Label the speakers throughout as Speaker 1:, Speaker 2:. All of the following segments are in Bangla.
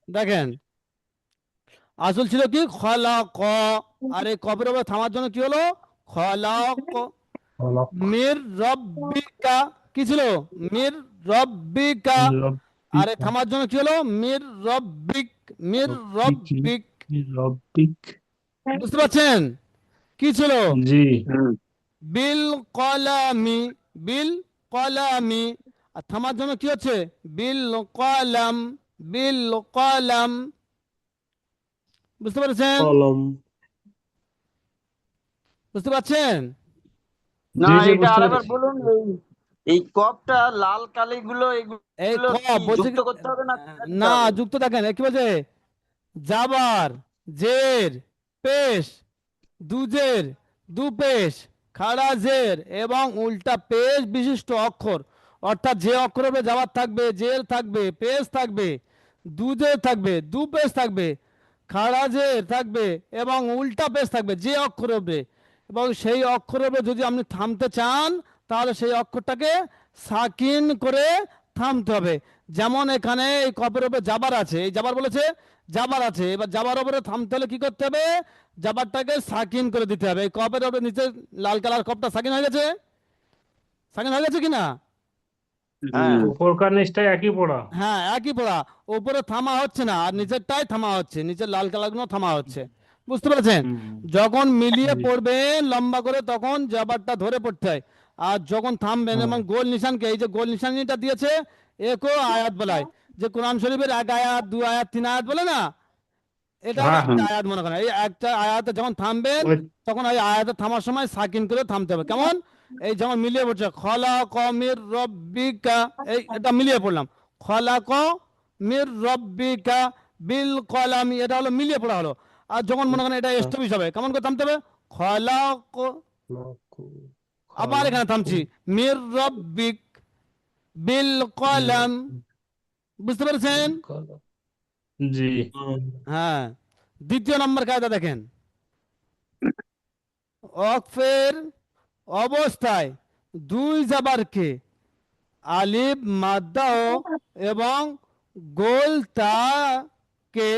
Speaker 1: দেখেন আসল ছিল কি খলাক, আর এই কফের উপর থামার জন্য কি হলো খলাক।
Speaker 2: খলক।
Speaker 1: মির রব্বিকা কি ছিল মির রব্বিকা, আর এই
Speaker 2: রব্বিকা।
Speaker 1: থামার জন্য কি হলো মির রব্বিক, মির
Speaker 2: রব্বিকি।
Speaker 1: রব্বিক।
Speaker 2: রব্বিক।
Speaker 1: বুঝতে পারছেন কি ছিল
Speaker 2: জি।
Speaker 3: হুম।
Speaker 1: বিল কলামি, বিল কলামি, আর থামার জন্য কি হচ্ছে বিল কলাম, বিল কলাম। বুঝতে পেরেছেন,
Speaker 2: কলম।
Speaker 1: বুঝতে পারছেন।
Speaker 3: না,
Speaker 2: জি জি,
Speaker 3: এটা
Speaker 2: বুঝতে
Speaker 3: আরেকবার
Speaker 2: পেরেছি।
Speaker 3: বলুন। এই কপটা লাল কালিগুলো
Speaker 1: এই
Speaker 3: এগুলো
Speaker 1: ক
Speaker 3: কি
Speaker 1: বলছে
Speaker 3: যুক্ত করতে হবে না ছেড়ে দিতে
Speaker 1: না,
Speaker 3: হবে?
Speaker 1: যুক্ত দেখেন কি বলছে জাবার, জের, পেশ, দুজের, দুপেশ, খাড়া জের এবং উল্টা পেশ বিশিষ্ট অক্ষর, অর্থাৎ যে অক্ষরের উপরে জাবার থাকবে, জের থাকবে, পেশ থাকবে, দুজের থাকবে, দুপেশ থাকবে, খাড়া জের থাকবে এবং উল্টা পেশ থাকবে যে অক্ষরের উপরে, এবং সেই অক্ষরের উপরে যদি আপনি থামতে চান তাহলে সেই অক্ষরটাকে সাকিন করে থামতে হবে। যেমন এখানে এই কপের উপরে জাবার আছে, এই জাবার বলেছে জাবার আছে, এবার জাবার উপরে থামতে হলে কি করতে হবে জাবারটাকে সাকিন করে দিতে হবে। এই কপের উপরে নিচে লাল কালার কপটা সাকিন হয়ে গেছে, সাকিন হয়ে গেছে কিনা।
Speaker 3: হ্যাঁ।
Speaker 2: উপরকার নিচটাই একই পড়া।
Speaker 1: হ্যাঁ একই পড়া, উপরে থামা হচ্ছে না আর নিচেরটাই থামা হচ্ছে, নিচের লাল কালারগুলো থামা হচ্ছে। বুঝতে পেরেছেন,
Speaker 2: হুম।
Speaker 1: যখন মিলিয়ে
Speaker 2: জি।
Speaker 1: পড়বেন লম্বা করে তখন জাবারটা ধরে পড়তে হয়, আর যখন থামবেন
Speaker 2: হ্যাঁ
Speaker 1: এবং গোল নিশানকে এই যে গোল নিশানটা দিয়েছে একেও আয়াত বলায়, যে কোরআন শরীফের এক আয়াত দু আয়াত তিন আয়াত বলে না, এটাও
Speaker 2: হ্যাঁ
Speaker 1: একটা
Speaker 2: হ্যাঁ।
Speaker 1: আয়াত মনে করেন। এই একটা আয়াতে যখন থামবেন
Speaker 2: ওই।
Speaker 1: তখন ওই আয়াতে থামার সময় সাকিন করে থামতে হবে। কেমন এই যেমন মিলিয়ে পড়ছে খলাক মির রব্বিকা, এই এটা মিলিয়ে পড়লাম খলাক মির রব্বিকা বিল কলামি, এটা হলো মিলিয়ে পড়া হলো। আর যখন মনে করেন এটা এস্টাবলিশ হবে কেমন করে থামতে হবে খলাক, আবার এখানে থামছি মির রব্বিক বিল কলাম। বুঝতে পেরেছেন।
Speaker 2: জি।
Speaker 1: হ্যাঁ, দ্বিতীয় নম্বর কায়দা দেখেন, অকফের অবস্থায় দুই জাবারকে আলিফ মাদ্দা এবং গোল তাকে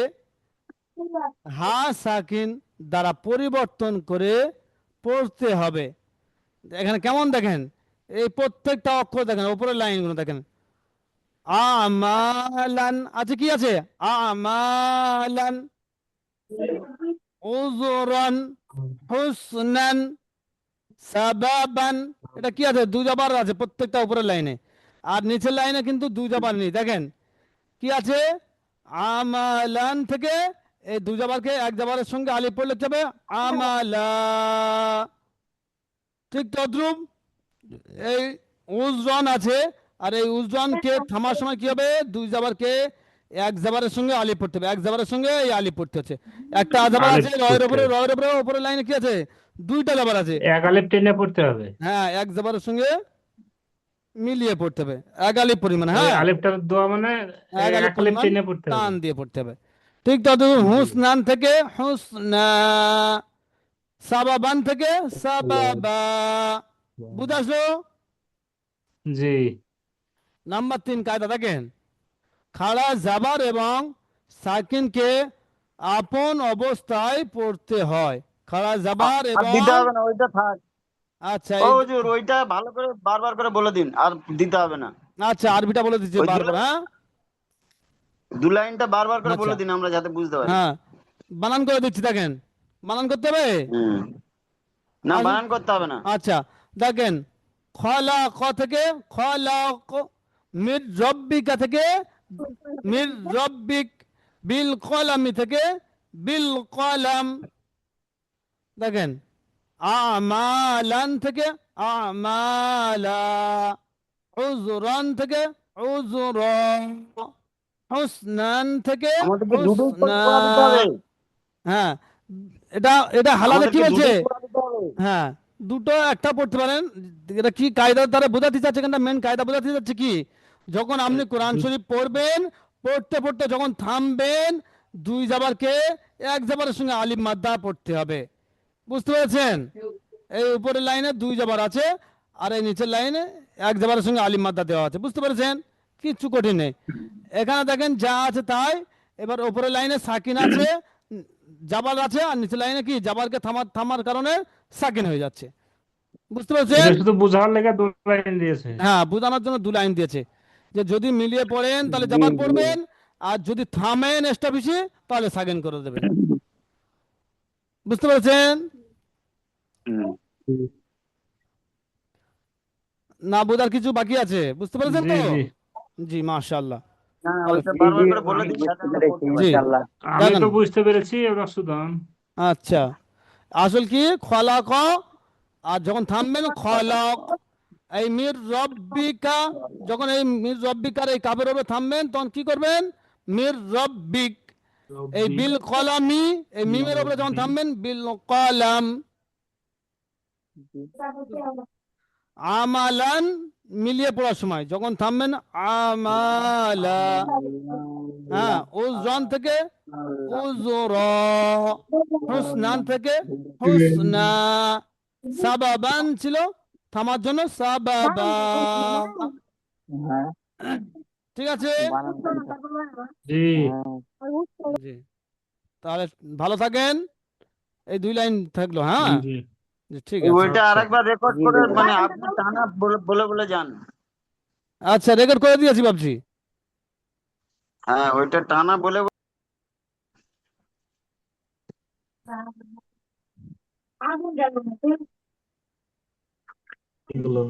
Speaker 1: হা সাকিন দ্বারা পরিবর্তন করে পড়তে হবে। এখানে কেমন দেখেন এই প্রত্যেকটা অক্ষর দেখেন উপরের লাইনগুলো দেখেন, আমালান আছে কি আছে আমালান, উযরান, হুসনান, সাবাবান, এটা কি আছে দুই জাবার আছে প্রত্যেকটা উপরের লাইনে, আর নিচের লাইনে কিন্তু দুই জাবার নেই। দেখেন কি আছে আমালান থেকে এই দুই জাবারকে এক জাবারের সঙ্গে আলিফ পড়লে লিখতে হবে আমালা। ঠিক তদ্রুপ এই উজরান আছে, আর এই উজরানকে থামার সময় কি হবে দুই জাবারকে এক জাবারের সঙ্গে আলিফ পড়তে হবে, এক জাবারের সঙ্গে এই আলিফ পড়তে হচ্ছে। একটা জাবার
Speaker 2: আলিফ
Speaker 1: আছে রয়ের
Speaker 2: পড়তে
Speaker 1: উপরে,
Speaker 2: হবে।
Speaker 1: রয়ের উপরে উপরের লাইনে কি আছে দুইটা জাবার আছে,
Speaker 2: এক আলিফ টেনে পড়তে হবে।
Speaker 1: হ্যাঁ এক জাবারের সঙ্গে মিলিয়ে পড়তে হবে এক আলিফ পরিমাণ,
Speaker 2: ওই
Speaker 1: হ্যাঁ
Speaker 2: আলিফটার দোয়া মানে
Speaker 1: এক আলিফ
Speaker 2: এক আলিফ
Speaker 1: পরিমাণ
Speaker 2: টেনে পড়তে
Speaker 1: টান
Speaker 2: হবে।
Speaker 1: দিয়ে পড়তে হবে। ঠিক তত
Speaker 2: জি।
Speaker 1: হুসনান থেকে হুসনা, সাবাবান থেকে সাবাবা। বুঝাসলো।
Speaker 2: জি।
Speaker 1: নাম্বার তিন কায়দা দেখেন, খাড়া জাবার এবং সাকিনকে আপন অবস্থায় পড়তে হয়। খাড়া জাবার
Speaker 3: আর
Speaker 1: এবং
Speaker 3: দিতে হবে না, ওইটা থাক।
Speaker 1: আচ্ছা
Speaker 3: ও
Speaker 1: এই
Speaker 3: হুজুর, ওইটা ভালো করে বারবার করে বলে দিন, আর দিতে হবে না।
Speaker 1: আচ্ছা আরবিটা বলে দিচ্ছি
Speaker 3: ওই
Speaker 1: বারবার, হ্যাঁ
Speaker 3: দু লাইনটা বারবার করে
Speaker 1: আচ্ছা
Speaker 3: বলে দিন, আমরা যাতে বুঝতে পারি।
Speaker 1: হ্যাঁ বানান করে দিচ্ছি দেখেন, বানান করতে হবে।
Speaker 3: হুম। না,
Speaker 1: আসুন,
Speaker 3: বানান করতে হবে না।
Speaker 1: আচ্ছা দেখেন খলা ক থেকে খলা মির রব্বিকা থেকে মির রব্বিক, বিল কলামি থেকে বিল কলাম। দেখেন আমালান থেকে আমালা, উজরান থেকে উজর, হুসনান থেকে
Speaker 3: আমাদেরকে দুটোই
Speaker 1: হুসনা।
Speaker 3: পড়া দিতে হবে।
Speaker 1: হ্যাঁ এটা এটা হালালে কি
Speaker 3: আমাদেরকে
Speaker 1: বলছে,
Speaker 3: দুটোই পড়া দিতে হবে।
Speaker 1: হ্যাঁ দুটো একটা পড়তে পারেন। এটা কি কায়দা তারা বোঝাতে চাচ্ছে, এখানটা মেন কায়দা বোঝাতে চাচ্ছে কি, যখন আপনি কোরআন শরীফ পড়বেন পড়তে পড়তে যখন থামবেন দুই জাবারকে এক জাবারের সঙ্গে আলিফ মাদ্দা পড়তে হবে। বুঝতে পেরেছেন, এই উপরের লাইনে দুই জাবার আছে আর এই নিচের লাইনে এক জাবারের সঙ্গে আলিফ মাদ্দা দেওয়া আছে। বুঝতে পেরেছেন, কিচ্ছু কঠিন নেই। এখানে দেখেন যা আছে তাই, এবার উপরের লাইনে সাকিন আছে, জাবার আছে, আর নিচের লাইনে কি জাবারকে থামার কারণে সাকিন হয়ে যাচ্ছে। বুঝতে
Speaker 2: এটা
Speaker 1: পারছেন?
Speaker 2: শুধু বোঝার লেগে 2 লাইন দিয়েছে।
Speaker 1: হ্যাঁ, বোঝানোর জন্য 2 লাইন দিয়েছে, যে যদি মিলিয়ে পড়েন তাহলে
Speaker 4: জি
Speaker 1: জাবার
Speaker 4: জি
Speaker 1: পড়বেন, আর যদি থামেন এস্টাবলিশে তাহলে সাকিন করে দেবেন। বুঝতে পারছেন?
Speaker 3: হুম।
Speaker 1: না বোঝার কিছু বাকি আছে? বুঝতে পেরেছেন
Speaker 2: জি
Speaker 1: তো?
Speaker 2: জি
Speaker 1: জি, মাশাআল্লাহ।
Speaker 3: হ্যাঁ,
Speaker 1: তাহলে
Speaker 3: ওইটা
Speaker 4: জি
Speaker 3: বারবার
Speaker 4: জি
Speaker 3: করে বলে
Speaker 4: আমি
Speaker 3: দিন যাতে
Speaker 4: বুঝতে
Speaker 3: আমরা
Speaker 4: পেরেছি
Speaker 3: পড়তে পারি।
Speaker 1: জি,
Speaker 4: মাশাআল্লাহ।
Speaker 2: আমি
Speaker 1: দেখেন।
Speaker 2: তো বুঝতে পেরেছি, এবার সুদান।
Speaker 1: আচ্ছা, আসল কি খলাক, আর যখন থামবেন খলাক। এই মির রব্বিকা, যখন এই মির রব্বিকার এই কাবের উপরে থামবেন তখন কি করবেন? মির রব্বিক। এই
Speaker 2: রব্বি
Speaker 1: বিল কলামি, এই মিমের উপরে যখন
Speaker 2: রব্বি
Speaker 1: থামবেন বিল কলাম। আমালান, মিলিয়ে পড়ার সময় যখন থামবেন আমালা। হ্যাঁ, উজরান থেকে উজর, হুসনান থেকে হুসনা, সাবাবান ছিল থামার জন্য সাবাবা।
Speaker 4: হ্যাঁ
Speaker 1: ঠিক আছে?
Speaker 4: বানান কোনটা?
Speaker 2: জি
Speaker 4: হ্যাঁ
Speaker 1: জি, তাহলে ভালো থাকেন। এই 2 লাইন থাকলো, হ্যাঁ।
Speaker 2: জি
Speaker 1: জি, ঠিক আছে।
Speaker 3: ওইটা
Speaker 2: আচ্ছা
Speaker 3: আরেকবার রেকর্ড
Speaker 4: জি
Speaker 3: করে
Speaker 4: জি
Speaker 3: মানে আপনি টানা বলে বলে বলে যান।
Speaker 1: আচ্ছা, রেকর্ড করে দিয়েছি ভাবছি।
Speaker 3: হ্যাঁ, ওইটা টানা বলে
Speaker 2: এগুলো